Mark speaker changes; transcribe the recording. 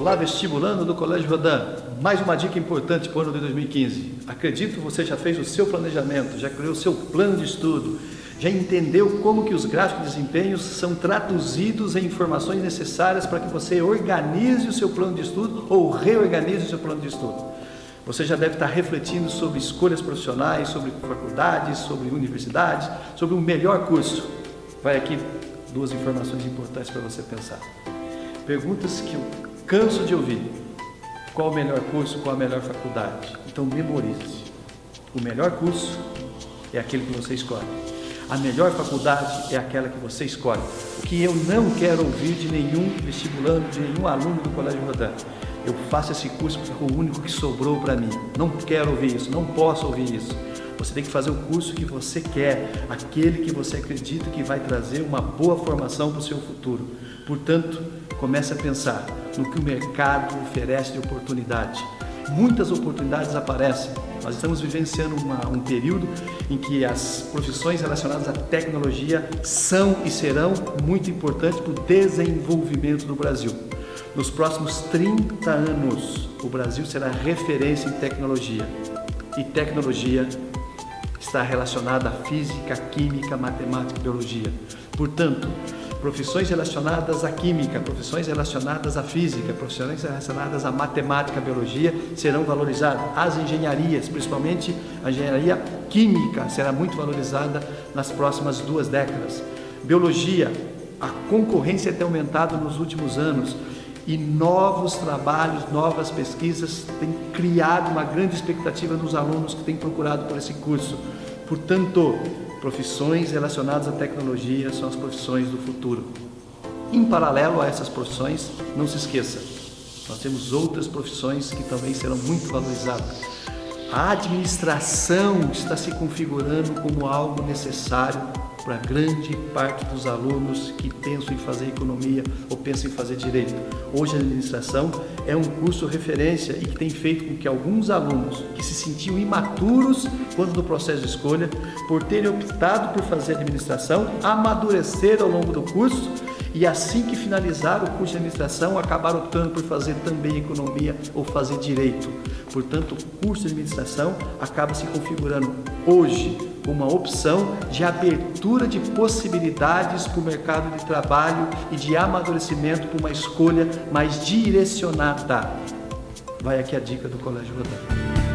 Speaker 1: Olá, vestibulando do Colégio Rodan. Mais uma dica importante para o ano de 2015. Acredito que você já fez o seu planejamento, já criou o seu plano de estudo, já entendeu como que os gráficos de desempenho são traduzidos em informações necessárias para que você organize o seu plano de estudo ou reorganize o seu plano de estudo. Você já deve estar refletindo sobre escolhas profissionais, sobre faculdades, sobre universidades, sobre o melhor curso. Vai aqui duas informações importantes para você pensar. Perguntas que eu canso de ouvir. Qual o melhor curso, qual a melhor faculdade? Então memorize. O melhor curso é aquele que você escolhe. A melhor faculdade é aquela que você escolhe. O que eu não quero ouvir de nenhum vestibulando, de nenhum aluno do Colégio Rodan. Eu faço esse curso porque é o único que sobrou para mim. Não quero ouvir isso, não posso ouvir isso. Você tem que fazer o curso que você quer, aquele que você acredita que vai trazer uma boa formação para o seu futuro. Portanto, comece a pensar no que o mercado oferece de oportunidade. Muitas oportunidades aparecem. Nós estamos vivenciando um período em que as profissões relacionadas à tecnologia são e serão muito importantes para o desenvolvimento do Brasil. Nos próximos 30 anos, o Brasil será referência em tecnologia. E tecnologia está relacionada à física, química, matemática e biologia. Portanto, profissões relacionadas à química, profissões relacionadas à física, profissões relacionadas à matemática, biologia serão valorizadas. As engenharias, principalmente a engenharia química, será muito valorizada nas próximas 2 décadas. Biologia, a concorrência tem aumentado nos últimos anos e novos trabalhos, novas pesquisas têm criado uma grande expectativa nos alunos que têm procurado por esse curso. Portanto, profissões relacionadas à tecnologia são as profissões do futuro. Em paralelo a essas profissões, não se esqueça, nós temos outras profissões que também serão muito valorizadas. A administração está se configurando como algo necessário para grande parte dos alunos que pensam em fazer economia ou pensam em fazer direito. Hoje a administração é um curso referência e que tem feito com que alguns alunos que se sentiam imaturos quando no processo de escolha, por terem optado por fazer administração, amadureceram ao longo do curso e assim que finalizaram o curso de administração, acabaram optando por fazer também economia ou fazer direito. Portanto, o curso de administração acaba se configurando hoje uma opção de abertura de possibilidades para o mercado de trabalho e de amadurecimento para uma escolha mais direcionada. Vai aqui a dica do Colégio Rodan.